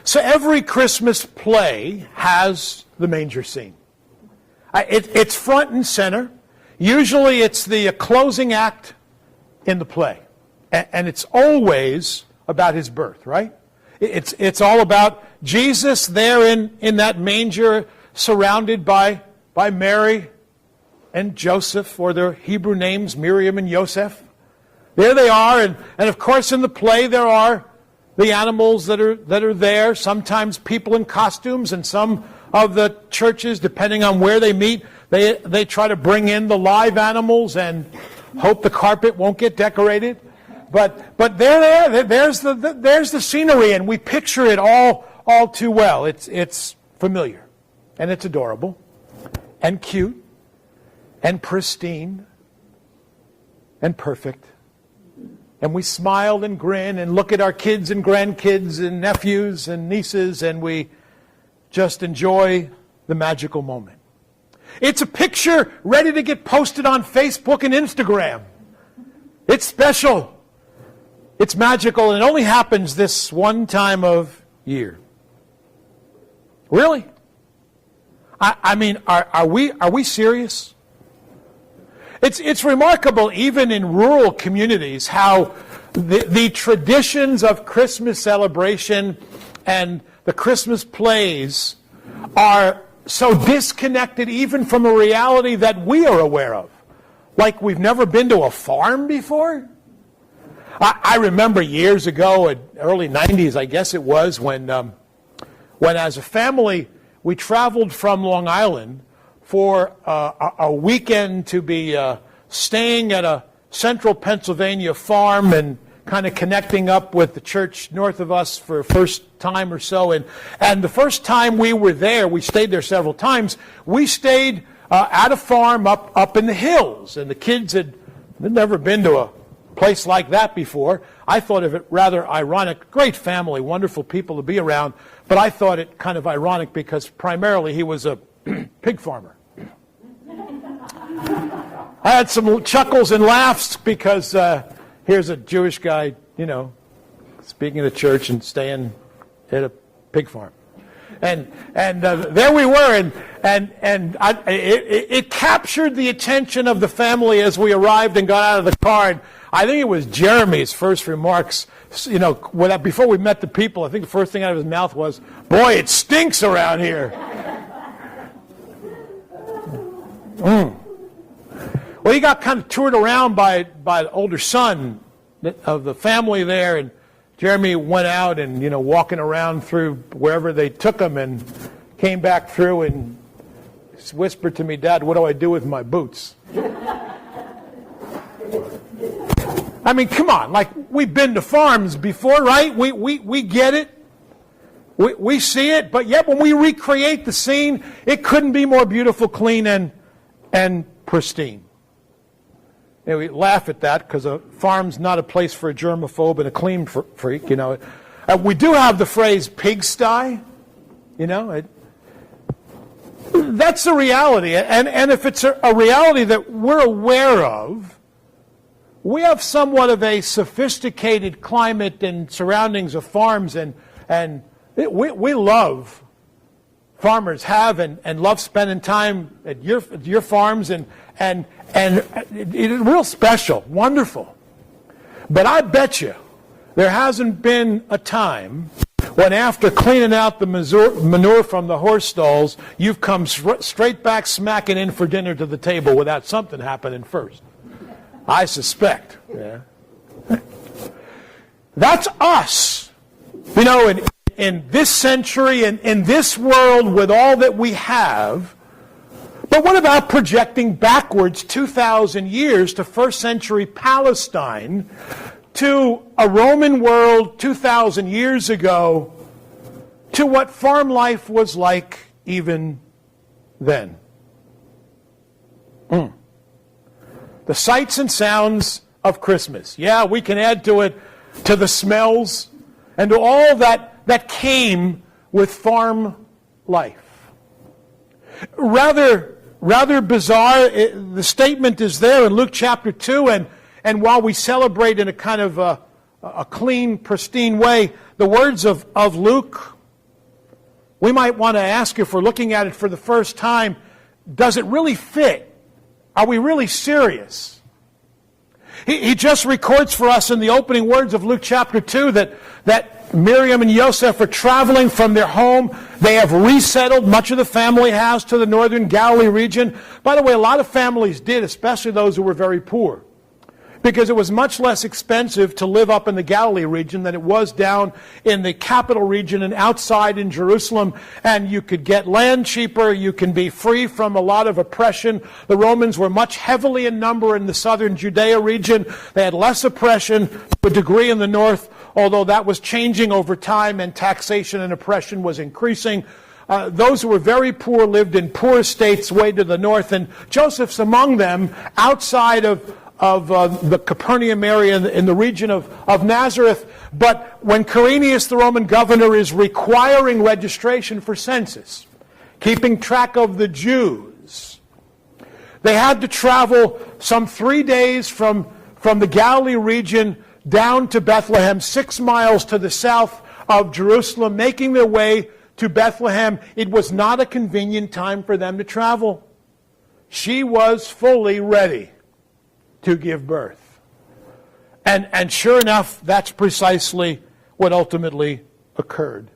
So every Christmas play has the manger scene. It's front and center. Usually it's the closing act in the play. And it's always about his birth, right? It's all about Jesus there in that manger, surrounded by Mary and Joseph, or their Hebrew names, Miriam and Yosef. There they are, and of course in the play there are the animals that are there, sometimes people in costumes, and some of the churches, depending on where they meet, they try to bring in the live animals and hope the carpet won't get decorated. But there's the scenery, and we picture it all too well. It's familiar, and it's adorable, and cute, and pristine, and perfect. And we smile and grin and look at our kids and grandkids and nephews and nieces, and we just enjoy the magical moment. It's a picture ready to get posted on Facebook and Instagram. It's special. It's magical, and it only happens this one time of year. Really? I mean, are we serious? It's remarkable, even in rural communities, how the traditions of Christmas celebration and the Christmas plays are so disconnected even from a reality that we are aware of. Like we've never been to a farm before? I remember years ago, in early 90s, I guess it was, when as a family we traveled from Long Island for a weekend to be staying at a central Pennsylvania farm and kind of connecting up with the church north of us for a first time or so. And the first time we were there, we stayed there several times, we stayed at a farm up in the hills. And the kids had never been to a place like that before. I thought of it rather ironic. Great family, wonderful people to be around. But I thought it kind of ironic because primarily he was a pig farmer. I had some chuckles and laughs because here's a Jewish guy, speaking at church and staying at a pig farm. And there we were, and it captured the attention of the family as we arrived and got out of the car. And I think it was Jeremy's first remarks, before we met the people, I think the first thing out of his mouth was, "Boy, it stinks around here." Well, he got kind of toured around by the older son of the family there, and Jeremy went out and, walking around through wherever they took him, and came back through and whispered to me, "Dad, what do I do with my boots?" I mean, come on, like, we've been to farms before, right? We get it. We see it, but yet when we recreate the scene, it couldn't be more beautiful, clean, and pristine. We laugh at that because a farm's not a place for a germaphobe and a clean freak, We do have the phrase pigsty, That's the reality. And if it's a reality that we're aware of, we have somewhat of a sophisticated climate and surroundings of farms, and we love, farmers have and love spending time at your farms, and it's real special, wonderful. But I bet you there hasn't been a time when after cleaning out the manure from the horse stalls, you've come straight back smacking in for dinner to the table without something happening first. I suspect. Yeah. That's us. In this century, in this world, with all that we have. But what about projecting backwards 2,000 years to first century Palestine, to a Roman world 2,000 years ago, to what farm life was like even then? The sights and sounds of Christmas. Yeah, we can add to it, to the smells, and to all that came with farm life. Rather bizarre, the statement is there in Luke chapter 2, and while we celebrate in a kind of a clean, pristine way, the words of Luke we might want to ask, if we're looking at it for the first time, does it really fit? Are we really serious? He just records for us in the opening words of Luke chapter 2 that Miriam and Joseph are traveling from their home. They have resettled, much of the family has, to the northern Galilee region. By the way, a lot of families did, especially those who were very poor, because it was much less expensive to live up in the Galilee region than it was down in the capital region and outside in Jerusalem. And you could get land cheaper. You can be free from a lot of oppression. The Romans were much heavily in number in the southern Judea region. They had less oppression to a degree in the north, although that was changing over time and taxation and oppression was increasing. Those who were very poor lived in poor estates way to the north, and Joseph's among them outside of the Capernaum area in the region of Nazareth. But when Quirinius, the Roman governor, is requiring registration for census, keeping track of the Jews, they had to travel some 3 days from the Galilee region down to Bethlehem, 6 miles to the south of Jerusalem, making their way to Bethlehem. It was not a convenient time for them to travel. She was fully ready to give birth. And sure enough, that's precisely what ultimately occurred.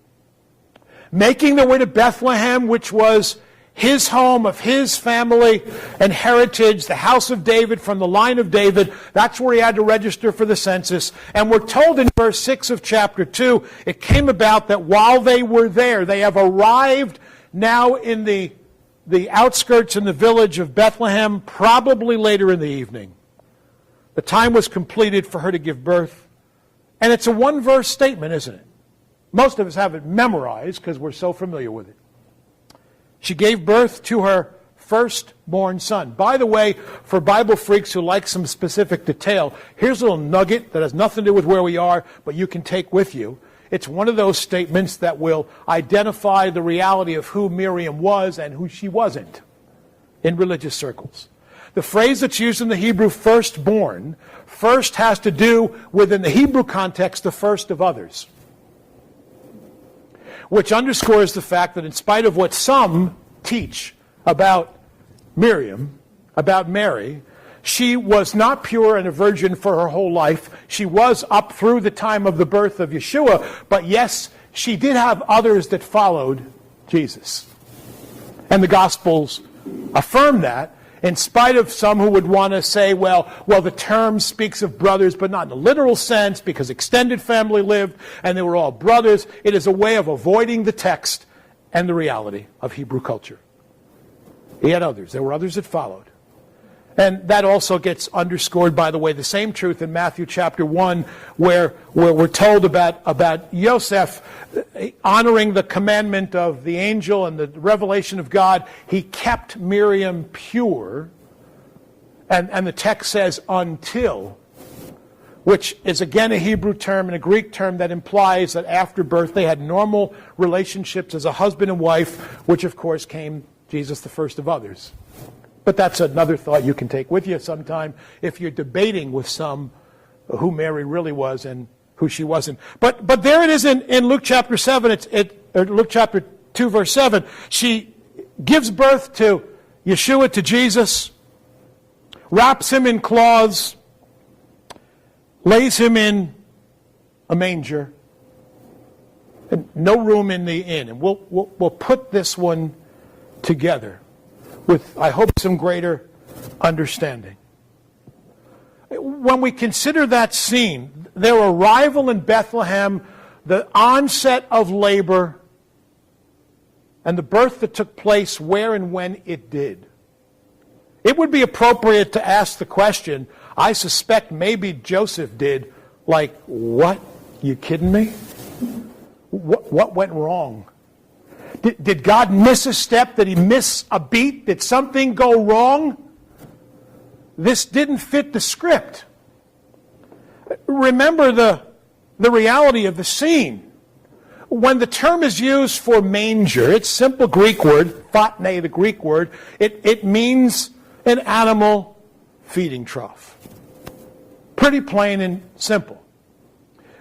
Making their way to Bethlehem, which was his home of his family and heritage, the house of David, from the line of David, that's where he had to register for the census. And we're told in verse 6 of chapter 2, it came about that while they were there, they have arrived now in the outskirts in the village of Bethlehem, probably later in the evening. The time was completed for her to give birth. And it's a one-verse statement, isn't it? Most of us have it memorized because we're so familiar with it. She gave birth to her firstborn son. By the way, for Bible freaks who like some specific detail, here's a little nugget that has nothing to do with where we are, but you can take with you. It's one of those statements that will identify the reality of who Miriam was and who she wasn't in religious circles. The phrase that's used in the Hebrew, firstborn, first has to do with, in the Hebrew context, the first of others. Which underscores the fact that in spite of what some teach about Miriam, about Mary, she was not pure and a virgin for her whole life. She was up through the time of the birth of Yeshua, but yes, she did have others that followed Jesus. And the Gospels affirm that, in spite of some who would want to say, well, the term speaks of brothers, but not in a literal sense, because extended family lived and they were all brothers. It is a way of avoiding the text and the reality of Hebrew culture. He had others. There were others that followed. And that also gets underscored, by the way, the same truth in Matthew chapter 1, where we're told about Joseph honoring the commandment of the angel and the revelation of God. He kept Miriam pure, and the text says until, which is again a Hebrew term and a Greek term that implies that after birth they had normal relationships as a husband and wife, which of course came Jesus, the first of others. But that's another thought you can take with you sometime if you're debating with some who Mary really was and who she wasn't. But there it is in Luke chapter 7, Luke chapter 2, verse 7. She gives birth to Yeshua, to Jesus, wraps him in cloths, lays him in a manger, and no room in the inn. And we'll put this one together with, I hope, some greater understanding. When we consider that scene, their arrival in Bethlehem, the onset of labor, and the birth that took place where and when it did, it would be appropriate to ask the question, I suspect maybe Joseph did, like, what? You kidding me? What went wrong? Did God miss a step? Did he miss a beat? Did something go wrong? This didn't fit the script. Remember the reality of the scene. When the term is used for manger, it's simple Greek word, photne, the Greek word, it means an animal feeding trough. Pretty plain and simple.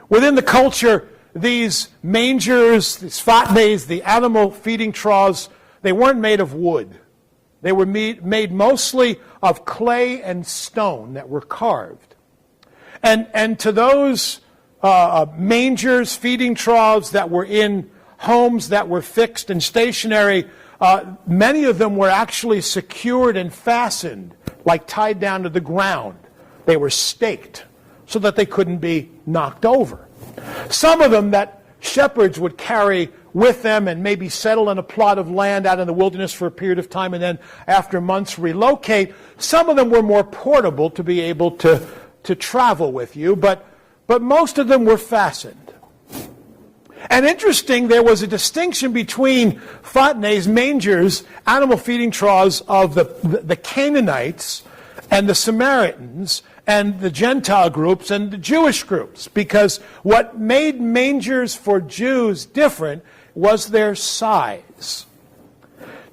Within the culture, these mangers, these fatnes, the animal feeding troughs, they weren't made of wood. They were made mostly of clay and stone that were carved. And to those mangers, feeding troughs that were in homes that were fixed and stationary, many of them were actually secured and fastened, like tied down to the ground. They were staked so that they couldn't be knocked over. Some of them that shepherds would carry with them and maybe settle in a plot of land out in the wilderness for a period of time and then after months relocate. Some of them were more portable to be able to travel with you, but most of them were fastened. And interesting, there was a distinction between fatnes, mangers, animal feeding troughs of the Canaanites and the Samaritans and the Gentile groups and the Jewish groups, because what made mangers for Jews different was their size.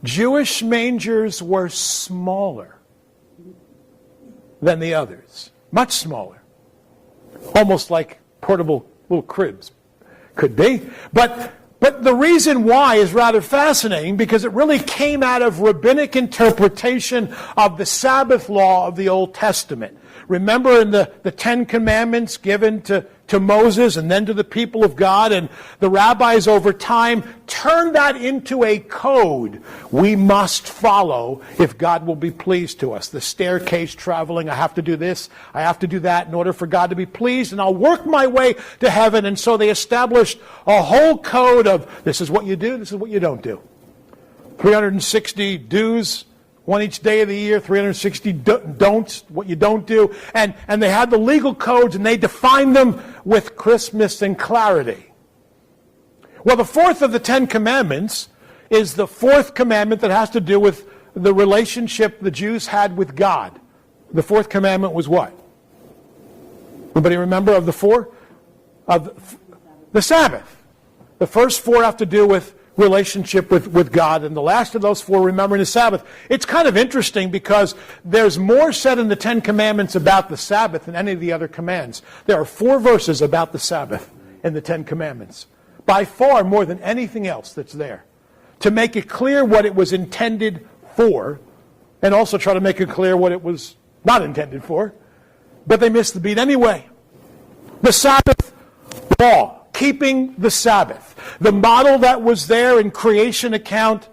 Jewish mangers were smaller than the others, much smaller, almost like portable little cribs could be. But the reason why is rather fascinating, because it really came out of rabbinic interpretation of the Sabbath law of the Old Testament. Remember in the Ten Commandments given to Moses and then to the people of God, and the rabbis over time turned that into a code we must follow if God will be pleased to us. The staircase traveling, I have to do this, I have to do that in order for God to be pleased, and I'll work my way to heaven. And so they established a whole code of this is what you do, this is what you don't do. 360 do's, one each day of the year, 360 don'ts, what you don't do. And they had the legal codes, and they defined them with crispness and clarity. Well, the fourth of the Ten Commandments is the fourth commandment that has to do with the relationship the Jews had with God. The fourth commandment was what? Anybody remember of the four? The Sabbath. The first four have to do with relationship with God, and the last of those four, remembering the Sabbath. It's kind of interesting because there's more said in the Ten Commandments about the Sabbath than any of the other commands. There are 4 verses about the Sabbath in the Ten Commandments, by far more than anything else that's there, to make it clear what it was intended for, and also try to make it clear what it was not intended for. But they missed the beat anyway. The Sabbath law, keeping the Sabbath. The model that was there in creation account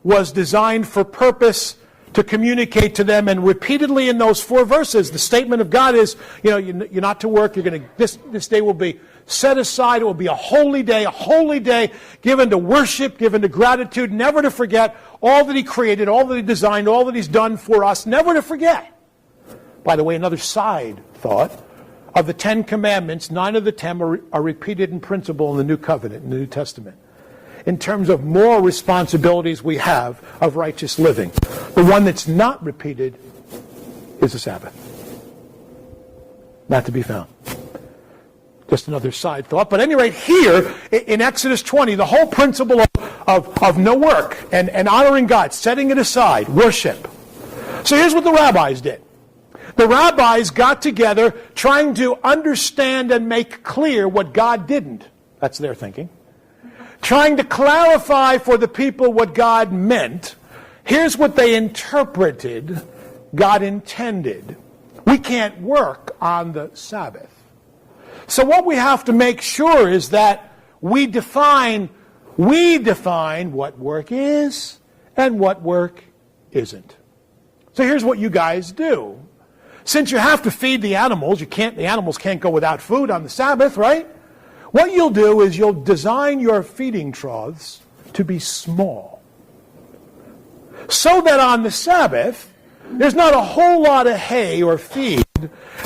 was designed for purpose to communicate to them, and repeatedly in those 4 verses, the statement of God is, you're not to work, this day will be set aside, it will be a holy day given to worship, given to gratitude, never to forget all that He created, all that He designed, all that He's done for us, never to forget. By the way, another side thought, of the 10 Commandments, 9 of the 10 are repeated in principle in the New Covenant, in the New Testament, in terms of moral responsibilities we have of righteous living. The one that's not repeated is the Sabbath. Not to be found. Just another side thought. But at any rate, here in Exodus 20, the whole principle of no work and honoring God, setting it aside, worship. So here's what the rabbis did. The rabbis got together trying to understand and make clear what God didn't. That's their thinking. Trying to clarify for the people what God meant. Here's what they interpreted God intended. We can't work on the Sabbath. So what we have to make sure is that we define what work is and what work isn't. So here's what you guys do. Since you have to feed the animals, the animals can't go without food on the Sabbath, right? What you'll do is you'll design your feeding troughs to be small, so that on the Sabbath, there's not a whole lot of hay or feed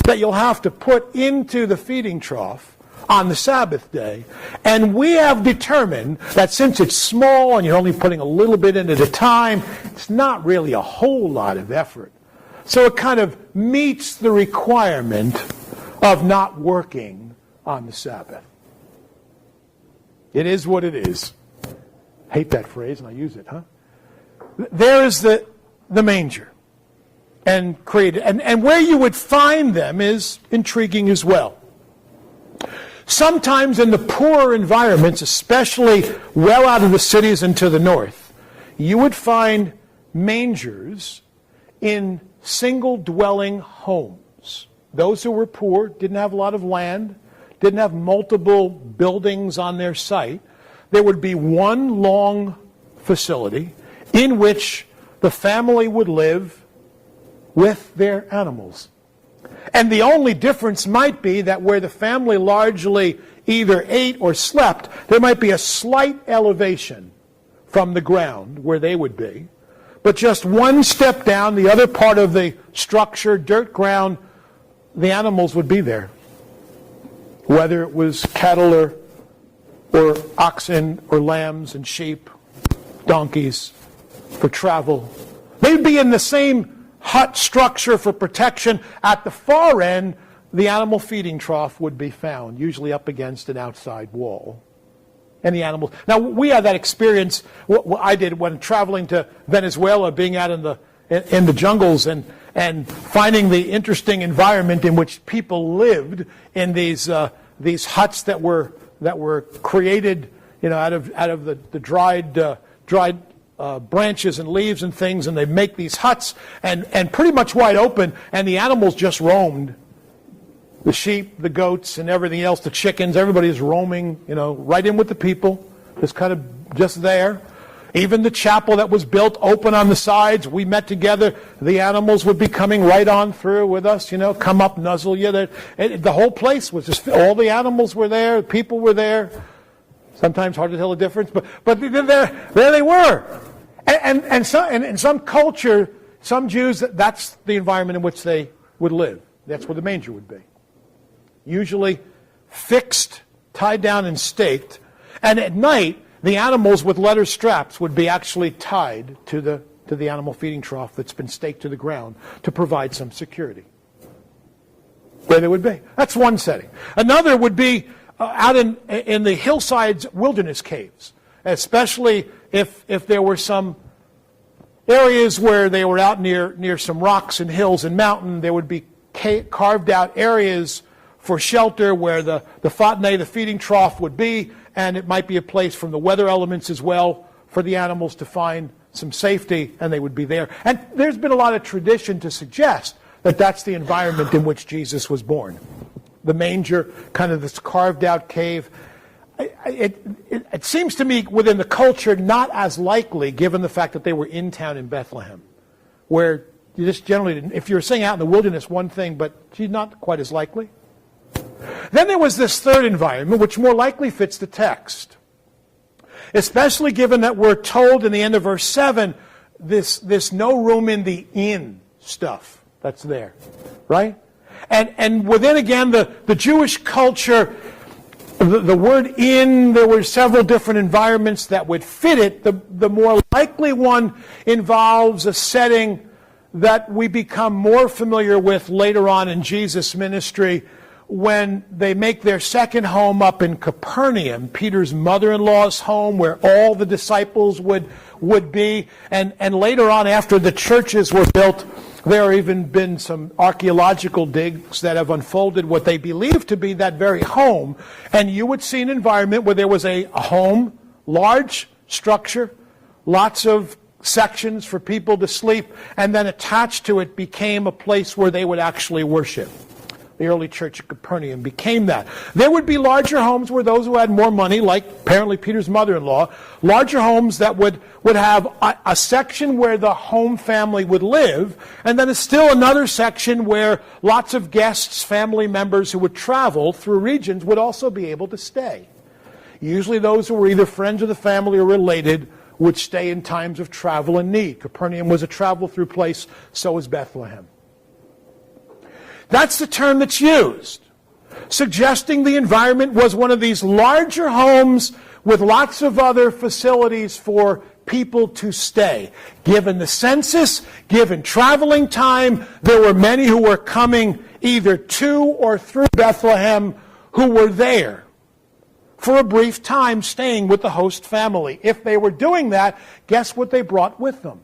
that you'll have to put into the feeding trough on the Sabbath day. And we have determined that since it's small and you're only putting a little bit in at a time, it's not really a whole lot of effort. So it kind of meets the requirement of not working on the Sabbath. It is what it is. I hate that phrase, and I use it, huh? There is the manger. And created, and where you would find them is intriguing as well. Sometimes in the poorer environments, especially well out of the cities and to the north, you would find mangers in single-dwelling homes. Those who were poor, didn't have a lot of land, didn't have multiple buildings on their site. There would be one long facility in which the family would live with their animals. And the only difference might be that where the family largely either ate or slept, there might be a slight elevation from the ground where they would be. But just one step down, the other part of the structure, dirt ground, the animals would be there. Whether it was cattle or oxen or lambs and sheep, donkeys for travel. They'd be in the same hut structure for protection. At the far end, the animal feeding trough would be found, usually up against an outside wall. And the animals. Now, we had that experience, what I did when traveling to Venezuela, being out in the jungles and finding the interesting environment in which people lived in these huts that were created, out of the dried branches and leaves and things, and they make these huts and pretty much wide open, and the animals just roamed. The sheep, the goats, and everything else, the chickens, everybody's roaming, right in with the people, just there. Even the chapel that was built open on the sides, we met together. The animals would be coming right on through with us, come up, nuzzle you. The whole place was just, all the animals were there, people were there. Sometimes hard to tell the difference, but there they were. And in some culture, some Jews, that's the environment in which they would live. That's where the manger would be. Usually fixed, tied down and staked. And at night, the animals with leather straps would be actually tied to the animal feeding trough that's been staked to the ground to provide some security. Where they would be. That's one setting. Another would be out in the hillsides wilderness caves, especially if there were some areas where they were out near some rocks and hills and mountain. There would be carved out areas for shelter where the fatne, the feeding trough, would be, and it might be a place from the weather elements as well for the animals to find some safety, and they would be there. And there's been a lot of tradition to suggest that that's the environment in which Jesus was born. The manger, kind of this carved out cave. It seems to me within the culture not as likely, given the fact that they were in town in Bethlehem, where you just generally didn't. If you were saying out in the wilderness, one thing, but she's not quite as likely. Then there was this third environment, which more likely fits the text. Especially given that we're told in the end of verse 7, this no room in the inn stuff that's there, right? And within, again, the Jewish culture, the word inn, there were several different environments that would fit it. The more likely one involves a setting that we become more familiar with later on in Jesus' ministry, when they make their second home up in Capernaum, Peter's mother-in-law's home, where all the disciples would be. And later on, after the churches were built, there have even been some archaeological digs that have unfolded what they believe to be that very home. And you would see an environment where there was a home, large structure, lots of sections for people to sleep, and then attached to it became a place where they would actually worship. The early church of Capernaum became that. There would be larger homes where those who had more money, like apparently Peter's mother-in-law, larger homes that would have a section where the home family would live, and then still another section where lots of guests, family members who would travel through regions would also be able to stay. Usually those who were either friends of the family or related would stay in times of travel and need. Capernaum was a travel-through place, so was Bethlehem. That's the term that's used, suggesting the environment was one of these larger homes with lots of other facilities for people to stay. Given the census, given traveling time, there were many who were coming either to or through Bethlehem who were there for a brief time staying with the host family. If they were doing that, guess what they brought with them?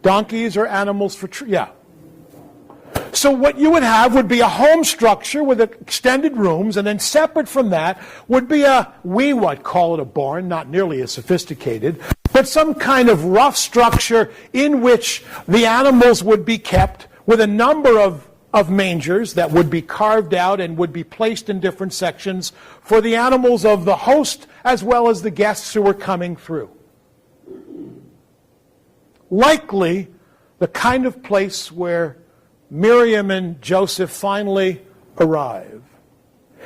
Donkeys or animals for... Yeah. So what you would have would be a home structure with extended rooms, and then separate from that would be we would call it a barn, not nearly as sophisticated, but some kind of rough structure in which the animals would be kept with a number of mangers that would be carved out and would be placed in different sections for the animals of the host as well as the guests who were coming through. Likely the kind of place where Miriam and Joseph finally arrive.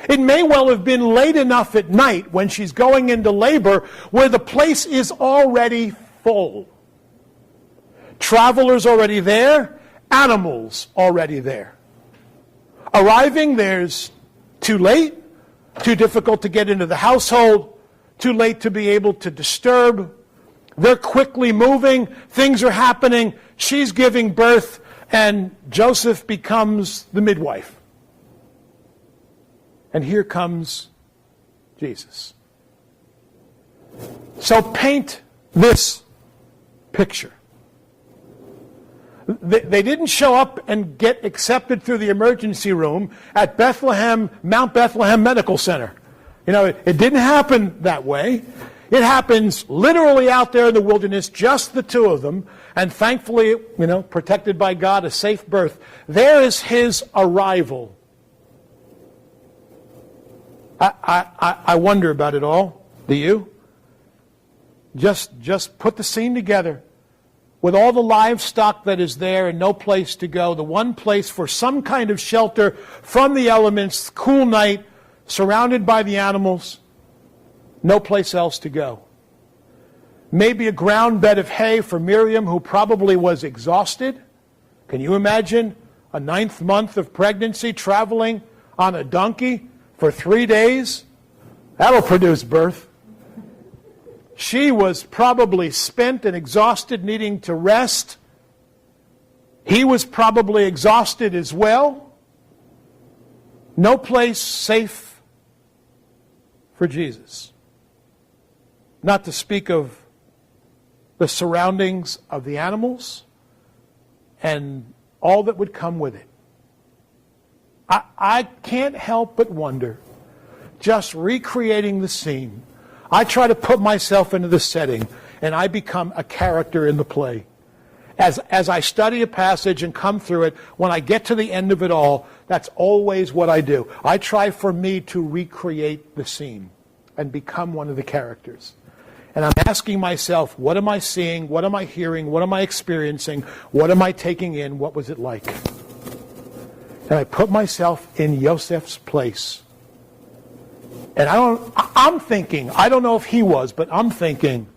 It may well have been late enough at night when she's going into labor where the place is already full. Travelers already there, animals already there. Arriving, there's too late, too difficult to get into the household, too late to be able to disturb. They're quickly moving, things are happening, she's giving birth, and Joseph becomes the midwife. And here comes Jesus. So paint this picture. They didn't show up and get accepted through the emergency room at Mount Bethlehem Medical Center. It didn't happen that way. It happens literally out there in the wilderness, just the two of them, and thankfully, protected by God, a safe birth. There is his arrival. I wonder about it all. Do you? Just put the scene together. With all the livestock that is there and no place to go, the one place for some kind of shelter from the elements, cool night, surrounded by the animals, no place else to go. Maybe a ground bed of hay for Miriam, who probably was exhausted. Can you imagine a 9th month of pregnancy traveling on a donkey for 3 days? That'll produce birth. She was probably spent and exhausted, needing to rest. He was probably exhausted as well. No place safe for Jesus. Not to speak of the surroundings of the animals and all that would come with it. I can't help but wonder, just recreating the scene, I try to put myself into the setting, and I become a character in the play. As I study a passage and come through it, when I get to the end of it all, that's always what I do. I try for me to recreate the scene and become one of the characters. And I'm asking myself, what am I seeing? What am I hearing? What am I experiencing? What am I taking in? What was it like? And I put myself in Joseph's place. And I'm thinking, I don't know if he was, but I'm thinking,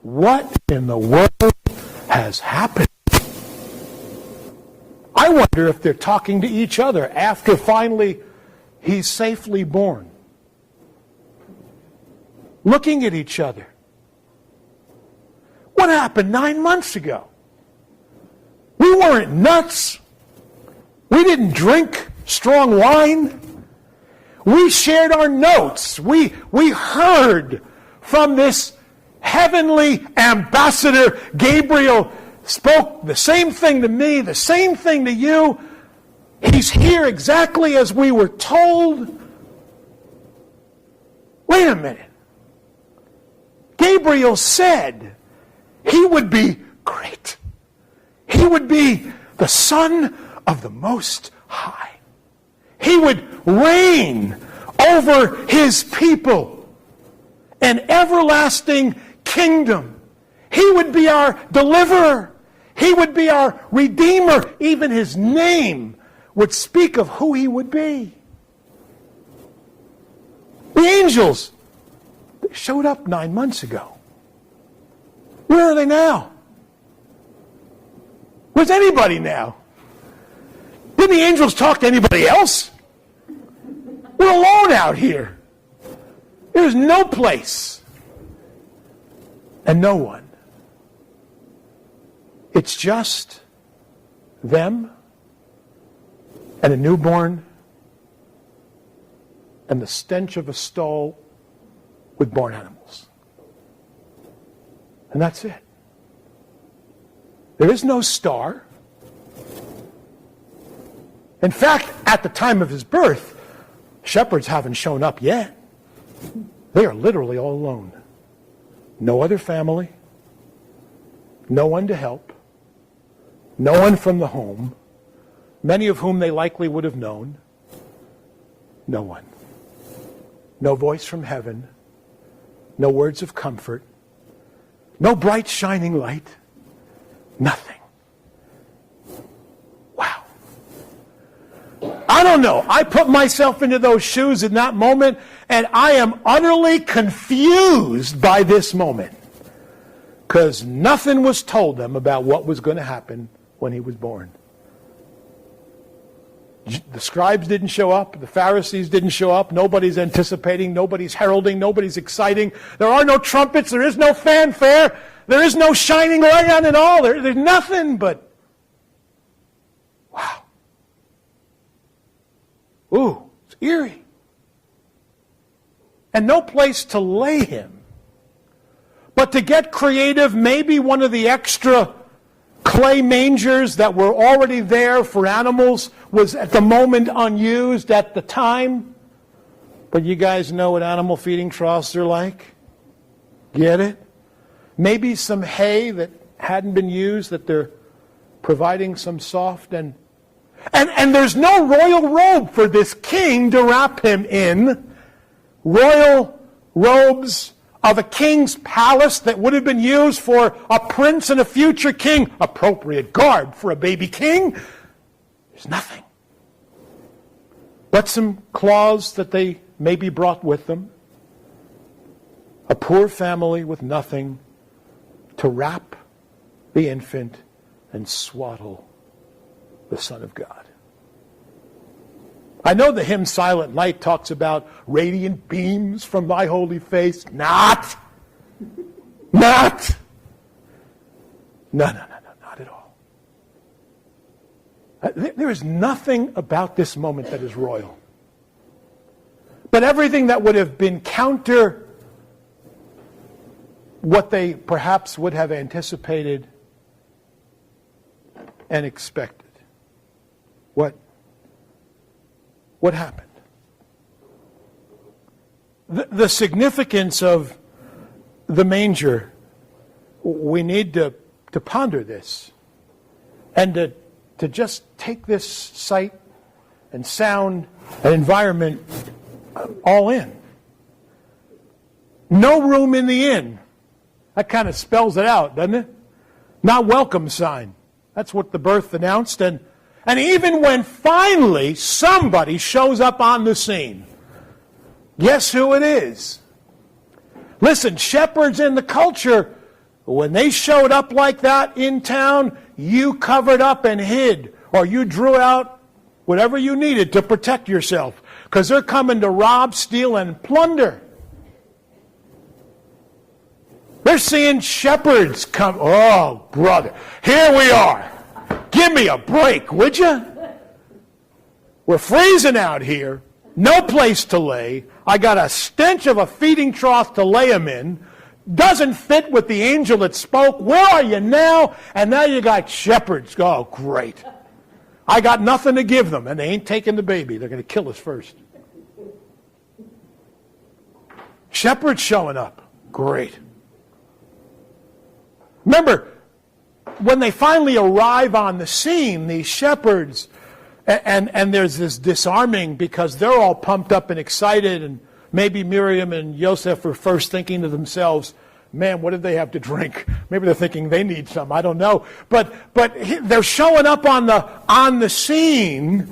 what in the world has happened? I wonder if they're talking to each other after finally he's safely born. Looking at each other. What happened 9 months ago? We weren't nuts. We didn't drink strong wine. We shared our notes. We heard from this heavenly ambassador. Gabriel spoke the same thing to me, the same thing to you. He's here exactly as we were told. Wait a minute. Gabriel said he would be great. He would be the Son of the Most High. He would reign over his people, an everlasting kingdom. He would be our deliverer. He would be our redeemer. Even his name would speak of who he would be. The angels, they showed up 9 months ago. Where are they now? Where's anybody now? Didn't the angels talk to anybody else? We're alone out here. There's no place and no one. It's just them and a newborn and the stench of a stall with barn animals. And that's it. There is no star. In fact, at the time of his birth, shepherds haven't shown up yet. They are literally all alone. No other family, no one to help, no one from the home, many of whom they likely would have known. No one. No voice from heaven, no words of comfort, no bright shining light, nothing. Wow. I don't know. I put myself into those shoes in that moment, and I am utterly confused by this moment. Because nothing was told them about what was going to happen when he was born. The scribes didn't show up. The Pharisees didn't show up. Nobody's anticipating. Nobody's heralding. Nobody's exciting. There are no trumpets. There is no fanfare. There is no shining light on it all. There's nothing but, wow. Ooh, it's eerie. And no place to lay him. But to get creative, maybe one of the extra clay mangers that were already there for animals was at the moment unused at the time. But you guys know what animal feeding troughs are like? Get it? Maybe some hay that hadn't been used that they're providing some soft and there's no royal robe for this king to wrap him in. Royal robes of a king's palace that would have been used for a prince and a future king. Appropriate garb for a baby king. There's nothing. But some cloths that they maybe brought with them. A poor family with nothing to wrap the infant and swaddle the Son of God. I know the hymn Silent Night talks about radiant beams from thy holy face. Not. No, not at all. There is nothing about this moment that is royal. But everything that would have been counter what they perhaps would have anticipated and expected. What happened? The significance of the manger, we need to ponder this and to just take this sight and sound and environment all in. No room in the inn. That kind of spells it out, doesn't it? Not welcome sign. That's what the birth announced. And even when finally somebody shows up on the scene, guess who it is? Listen, shepherds in the culture, when they showed up like that in town, you covered up and hid, or you drew out whatever you needed to protect yourself, because they're coming to rob, steal, and plunder. They're seeing shepherds come. Oh, brother, here we are. Give me a break, would you? We're freezing out here. No place to lay. I got a stench of a feeding trough to lay them in. Doesn't fit with the angel that spoke. Where are you now? And now you got shepherds. Oh, great. I got nothing to give them, and they ain't taking the baby. They're going to kill us first. Shepherds showing up. Great. Remember, when they finally arrive on the scene, these shepherds, and there's this disarming because they're all pumped up and excited, and maybe Miriam and Joseph are first thinking to themselves, man, what did they have to drink? Maybe they're thinking they need some. I don't know. But they're showing up on the scene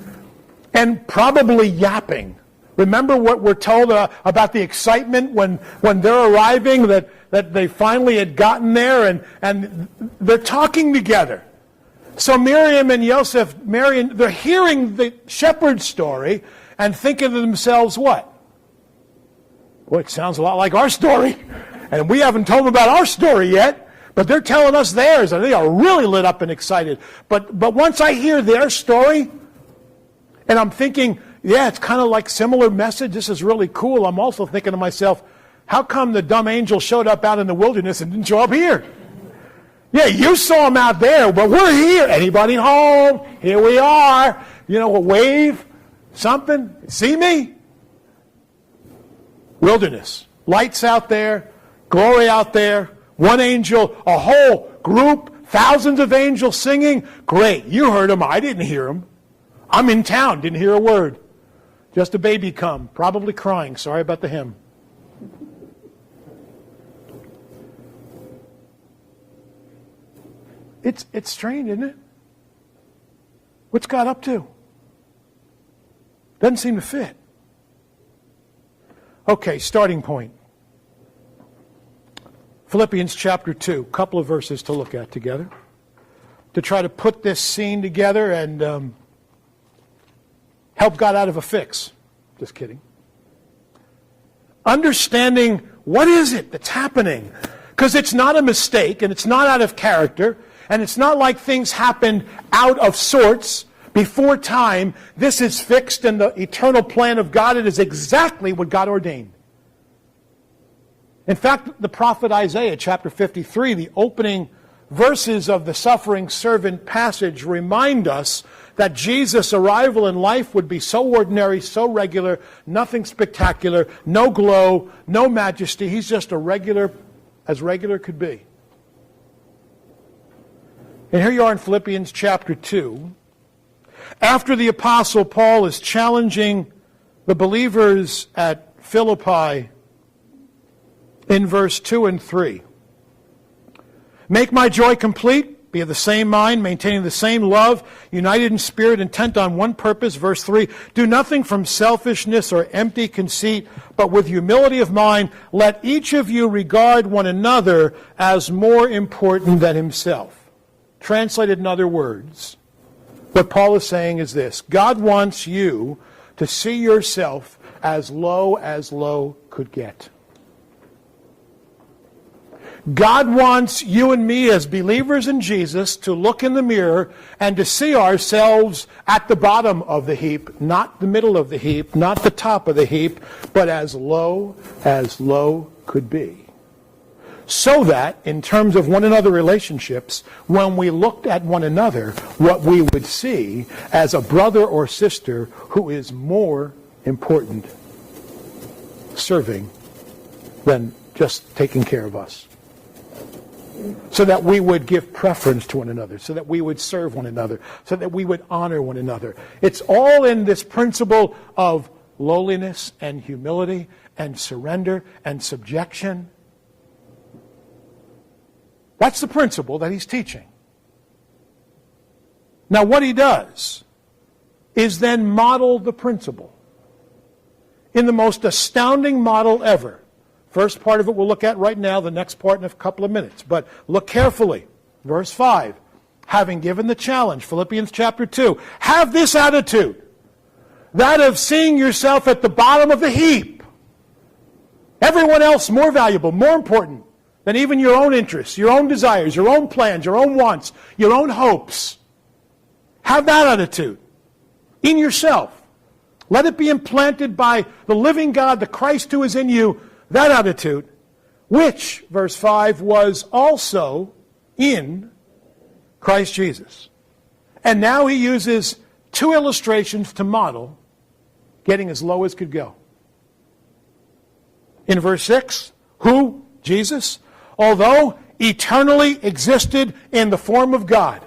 and probably yapping. Remember what we're told about the excitement when they're arriving, that they finally had gotten there, and they're talking together. So Miriam and Joseph, they're hearing the shepherd's story and thinking to themselves, what? Well, it sounds a lot like our story. And we haven't told them about our story yet, but they're telling us theirs, and they are really lit up and excited. But once I hear their story, and I'm thinking, yeah, it's kind of like similar message. This is really cool. I'm also thinking to myself, how come the dumb angel showed up out in the wilderness and didn't show up here? Yeah, you saw him out there, but we're here. Anybody home? Here we are. a wave, something. See me? Wilderness. Lights out there, glory out there, one angel, a whole group, thousands of angels singing. Great. You heard them. I didn't hear them. I'm in town. Didn't hear a word. Just a baby come, probably crying. Sorry about the hymn. It's strange, isn't it? What's God up to? Doesn't seem to fit. Okay, starting point. Philippians chapter 2, a couple of verses to look at together, to try to put this scene together and help God out of a fix. Just kidding. Understanding what is it that's happening. Because it's not a mistake, and it's not out of character, and it's not like things happened out of sorts before time. This is fixed in the eternal plan of God. It is exactly what God ordained. In fact, the prophet Isaiah, chapter 53, the opening verses of the suffering servant passage remind us that Jesus' arrival in life would be so ordinary, so regular, nothing spectacular, no glow, no majesty. He's just as regular could be. And here you are in Philippians chapter 2. After the Apostle Paul is challenging the believers at Philippi in verse 2 and 3. Make my joy complete, be of the same mind, maintaining the same love, united in spirit, intent on one purpose. Verse 3, do nothing from selfishness or empty conceit, but with humility of mind, let each of you regard one another as more important than himself. Translated in other words, what Paul is saying is this: God wants you to see yourself as low could get. God wants you and me as believers in Jesus to look in the mirror and to see ourselves at the bottom of the heap, not the middle of the heap, not the top of the heap, but as low could be. So that, in terms of one another relationships, when we looked at one another, what we would see as a brother or sister who is more important serving than just taking care of us. So that we would give preference to one another, so that we would serve one another, so that we would honor one another. It's all in this principle of lowliness and humility and surrender and subjection. That's the principle that he's teaching. Now what he does is then model the principle in the most astounding model ever. First part of it we'll look at right now, the next part in a couple of minutes. But look carefully. Verse 5, having given the challenge, Philippians chapter 2, have this attitude, that of seeing yourself at the bottom of the heap. Everyone else more valuable, more important than even your own interests, your own desires, your own plans, your own wants, your own hopes. Have that attitude in yourself. Let it be implanted by the living God, the Christ who is in you, that attitude, which, verse 5, was also in Christ Jesus. And now he uses two illustrations to model getting as low as could go. In verse 6, who? Jesus, although eternally existed in the form of God.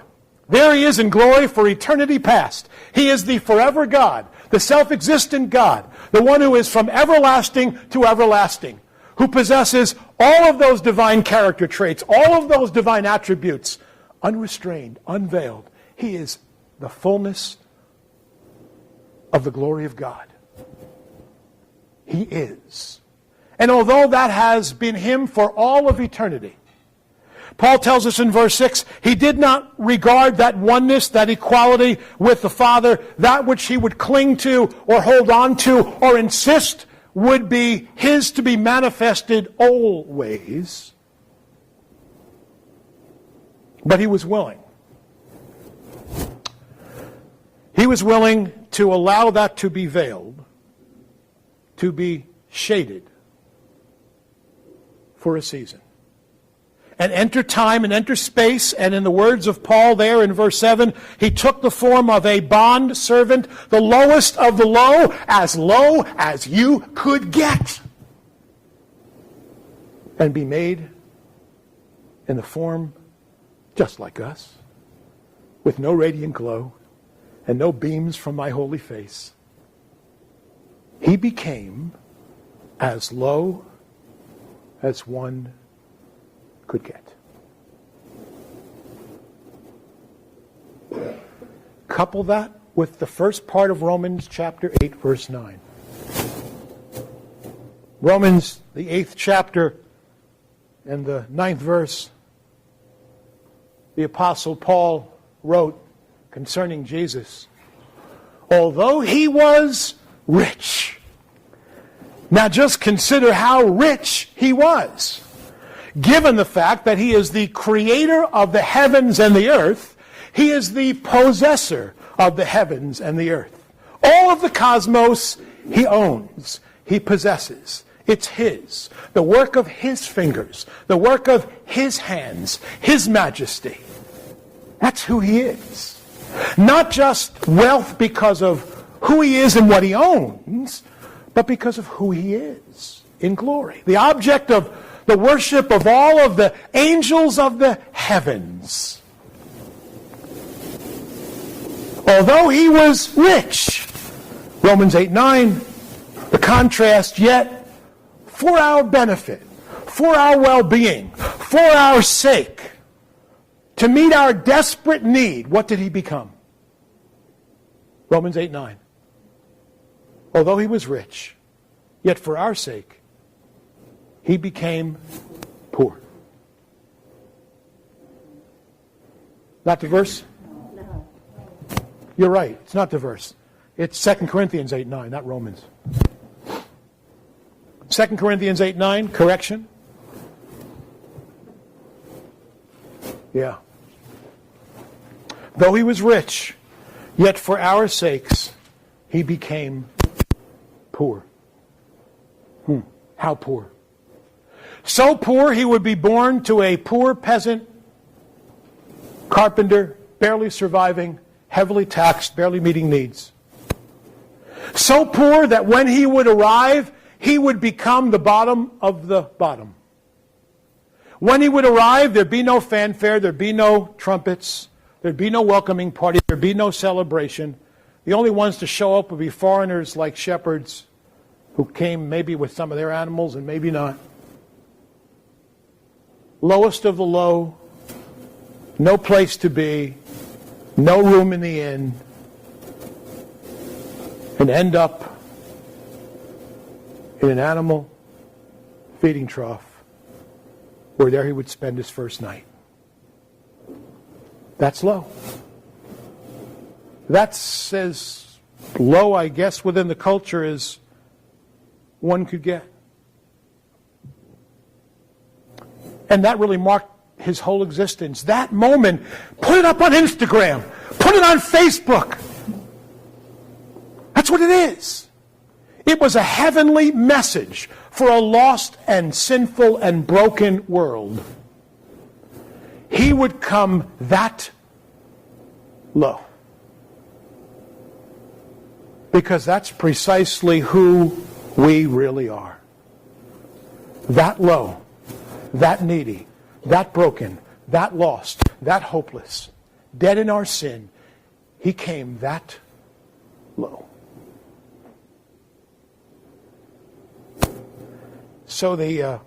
There he is in glory for eternity past. He is the forever God, the self-existent God, the one who is from everlasting to everlasting, who possesses all of those divine character traits, all of those divine attributes, unrestrained, unveiled. He is the fullness of the glory of God. He is. And although that has been him for all of eternity, Paul tells us in verse 6, he did not regard that oneness, that equality with the Father, that which he would cling to or hold on to or insist would be his to be manifested always. But he was willing. He was willing to allow that to be veiled, to be shaded for a season. and enter time and enter space. And in the words of Paul there in verse 7, he took the form of a bond servant, the lowest of the low as you could get, and be made in the form just like us, with no radiant glow and no beams from my holy face. He became as low as one could get. Couple that with the first part of Romans chapter 8, verse 9. Romans, the 8th chapter, and the 9th verse, the Apostle Paul wrote concerning Jesus, although he was rich. Now just consider how rich he was, given the fact that he is the creator of the heavens and the earth. He is the possessor of the heavens and the earth. All of the cosmos he owns, he possesses. It's his, the work of his fingers, the work of his hands, his majesty. That's who he is. Not just wealth because of who he is and what he owns, but because of who he is in glory. The object of the worship of all of the angels of the heavens. Although he was rich, Romans 8:9, the contrast, yet for our benefit, for our well-being, for our sake, to meet our desperate need, what did he become? Romans 8:9. Although he was rich, yet for our sake, he became poor. Not the verse? No. You're right. It's not the verse. It's 2 Corinthians 8:9, not Romans. 2 Corinthians 8:9, correction. Yeah. Though he was rich, yet for our sakes he became poor. How poor? So poor he would be born to a poor peasant carpenter, barely surviving, heavily taxed, barely meeting needs. So poor that when he would arrive, he would become the bottom of the bottom. When he would arrive, there'd be no fanfare, there'd be no trumpets, there'd be no welcoming party, there'd be no celebration. The only ones to show up would be foreigners like shepherds who came maybe with some of their animals and maybe not. Lowest of the low, no place to be, no room in the inn, and end up in an animal feeding trough where there he would spend his first night. That's low. That's as low, I guess, within the culture as one could get. And that really marked his whole existence. That moment, put it up on Instagram, put it on Facebook. That's what it is. It was a heavenly message for a lost and sinful and broken world. He would come that low. Because that's precisely who we really are. That low, that needy, that broken, that lost, that hopeless, dead in our sin. He came that low. So the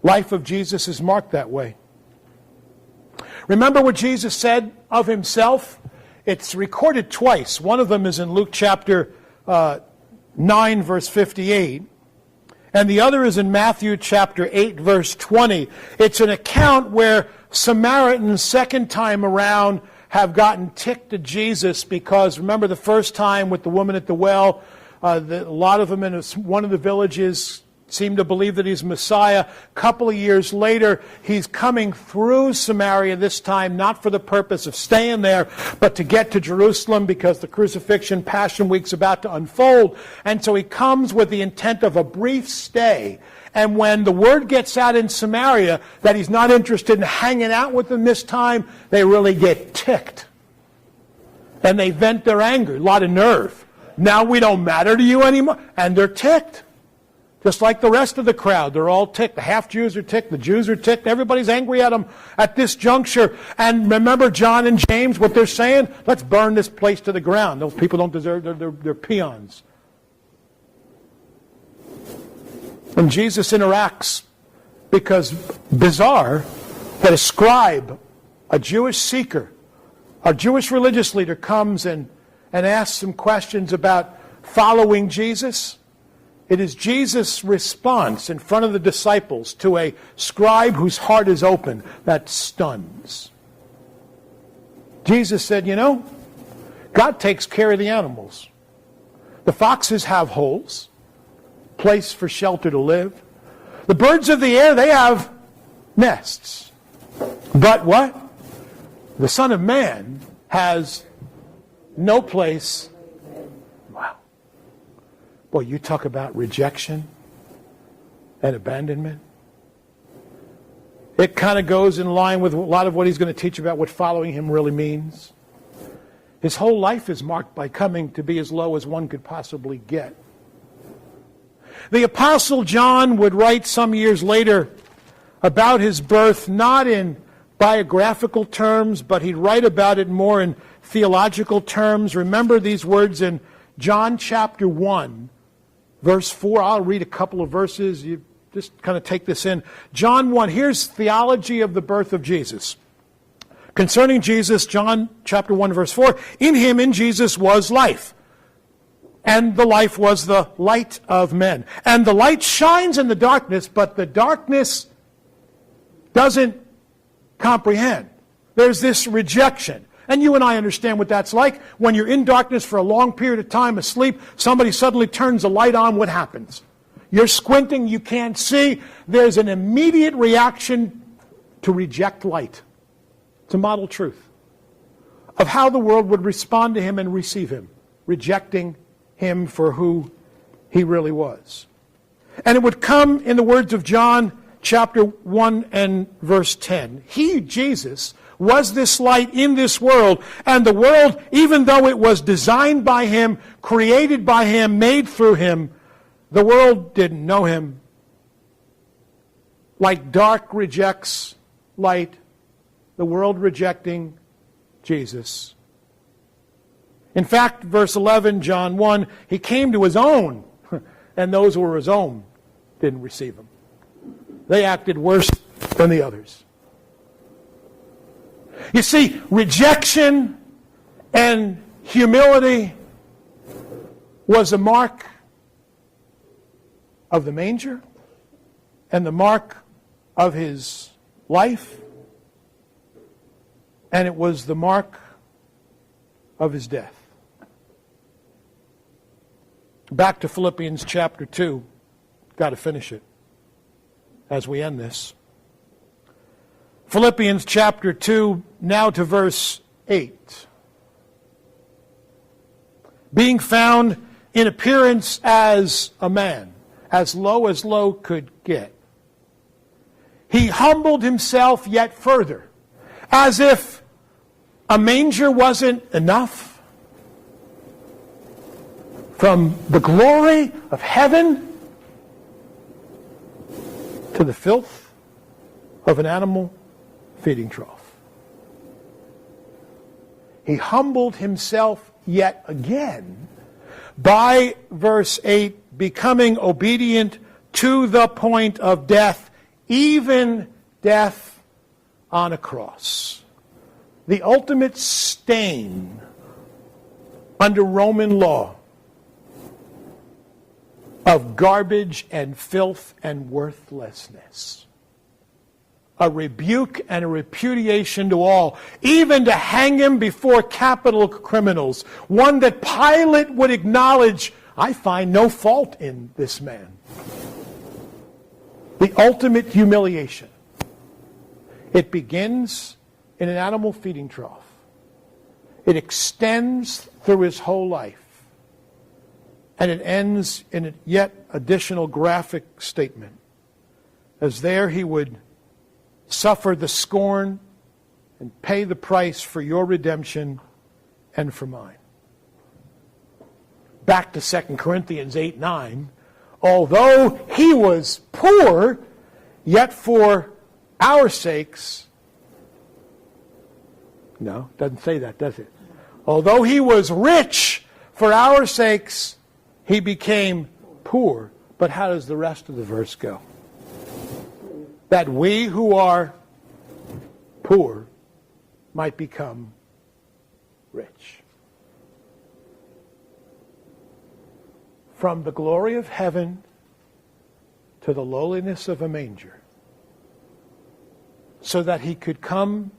life of Jesus is marked that way. Remember what Jesus said of himself? It's recorded twice. One of them is in Luke chapter 9, verse 58. And the other is in Matthew chapter 8, verse 20. It's an account where Samaritans, second time around, have gotten ticked at Jesus because, remember the first time with the woman at the well, a lot of them in one of the villages seem to believe that he's Messiah. A couple of years later, he's coming through Samaria, this time not for the purpose of staying there, but to get to Jerusalem because the crucifixion, Passion Week's about to unfold. And so he comes with the intent of a brief stay. And when the word gets out in Samaria that he's not interested in hanging out with them this time, they really get ticked. And they vent their anger, a lot of nerve. Now we don't matter to you anymore. And they're ticked. Just like the rest of the crowd, they're all ticked. The half-Jews are ticked. The Jews are ticked. Everybody's angry at them at this juncture. And remember John and James, what they're saying? Let's burn this place to the ground. Those people don't deserve, they're peons. And Jesus interacts because bizarre that a scribe, a Jewish seeker, a Jewish religious leader comes and asks some questions about following Jesus. It is Jesus' response in front of the disciples to a scribe whose heart is open that stuns. Jesus said, you know, God takes care of the animals. The foxes have holes, place for shelter to live. The birds of the air, they have nests. But what? The Son of Man has no place. Wow. Boy, you talk about rejection and abandonment. It kind of goes in line with a lot of what he's going to teach about what following him really means. His whole life is marked by coming to be as low as one could possibly get. The Apostle John would write some years later about his birth, not in biographical terms, but he'd write about it more in theological terms. Remember these words in John chapter 1, verse 4. I'll read a couple of verses. You just kind of take this in. John 1, here's theology of the birth of Jesus. Concerning Jesus, John chapter 1, verse 4, in him, in Jesus, was life. And the life was the light of men. And the light shines in the darkness, but the darkness doesn't comprehend. There's this rejection. And you and I understand what that's like. When you're in darkness for a long period of time, asleep, somebody suddenly turns the light on, what happens? You're squinting, you can't see. There's an immediate reaction to reject light. It's a model truth of how the world would respond to him and receive him, rejecting him for who he really was. And it would come in the words of John chapter 1 and verse 10. He, Jesus, was this light in this world, and the world, even though it was designed by him, created by him, made through him, the world didn't know him. Like dark rejects light, the world rejecting Jesus. In fact, verse 11, John 1, he came to his own, and those who were his own didn't receive him. They acted worse than the others. You see, rejection and humility was a mark of the manger and the mark of his life, and it was the mark of his death. Back to Philippians chapter 2. Got to finish it as we end this. Philippians chapter 2, now to verse 8. Being found in appearance as a man, as low could get, he humbled himself yet further, as if a manger wasn't enough. From the glory of heaven to the filth of an animal feeding trough. He humbled himself yet again by, verse 8, becoming obedient to the point of death, even death on a cross. The ultimate stain under Roman law of garbage and filth and worthlessness. A rebuke and a repudiation to all, even to hang him before capital criminals. One that Pilate would acknowledge, I find no fault in this man. the ultimate humiliation. It begins in an animal feeding trough. It extends through his whole life. And it ends in a yet additional graphic statement. As there he would suffer the scorn and pay the price for your redemption and for mine. Back to 2 Corinthians 8:9. Although he was poor, yet for our sakes. No, doesn't say that, does it? Although he was rich, for our sakes, he became poor. But how does the rest of the verse go? That we who are poor might become rich. From the glory of heaven to the lowliness of a manger, so that he could come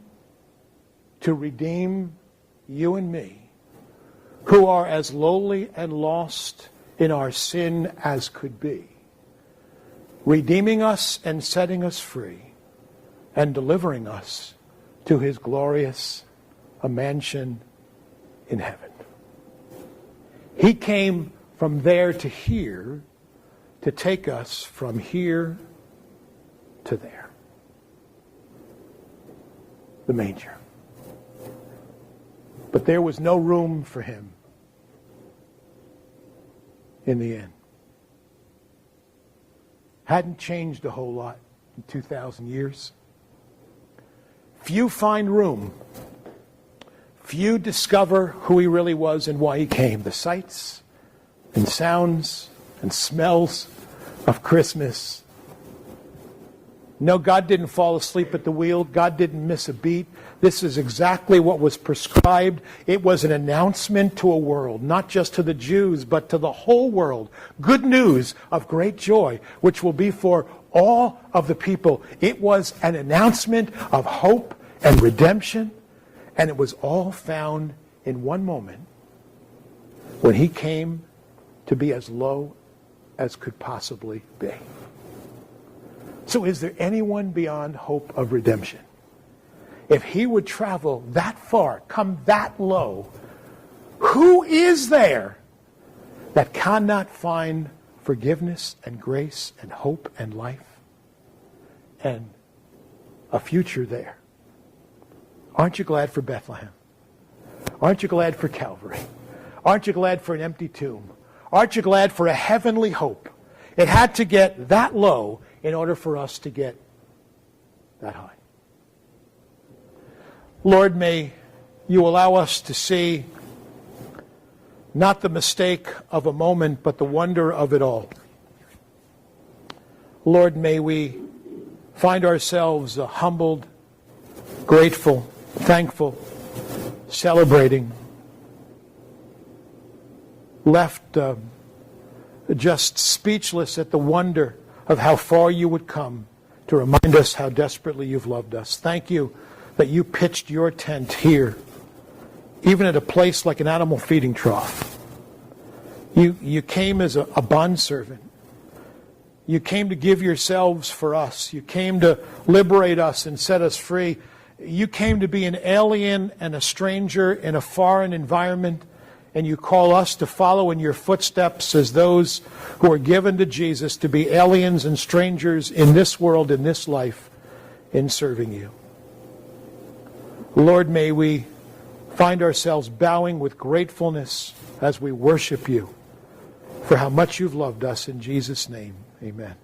to redeem you and me, who are as lowly and lost in our sin as could be, redeeming us and setting us free and delivering us to his glorious a mansion in heaven. He came from there to here to take us from here to there. The manger. But there was no room for him in the end. Hadn't changed a whole lot in 2,000 years. Few find room. Few discover who he really was and why he came. The sights and sounds and smells of Christmas. No, God didn't fall asleep at the wheel. God didn't miss a beat. This is exactly what was prescribed. It was an announcement to a world, not just to the Jews, but to the whole world. Good news of great joy, which will be for all of the people. It was an announcement of hope and redemption, and it was all found in one moment when he came to be as low as could possibly be. So is there anyone beyond hope of redemption? If he would travel that far, come that low, who is there that cannot find forgiveness and grace and hope and life and a future there? Aren't you glad for Bethlehem? Aren't you glad for Calvary? Aren't you glad for an empty tomb? Aren't you glad for a heavenly hope? It had to get that low in order for us to get that high. Lord, may you allow us to see not the mistake of a moment, but the wonder of it all. Lord, may we find ourselves humbled, grateful, thankful, celebrating, left just speechless at the wonder of how far you would come to remind us how desperately you've loved us. Thank you that you pitched your tent here, even at a place like an animal feeding trough. You came as a bondservant. You came to give yourselves for us. You came to liberate us and set us free. You came to be an alien and a stranger in a foreign environment, and you call us to follow in your footsteps as those who are given to Jesus to be aliens and strangers in this world, in this life, in serving you. Lord, may we find ourselves bowing with gratefulness as we worship you for how much you've loved us. In Jesus' name, amen.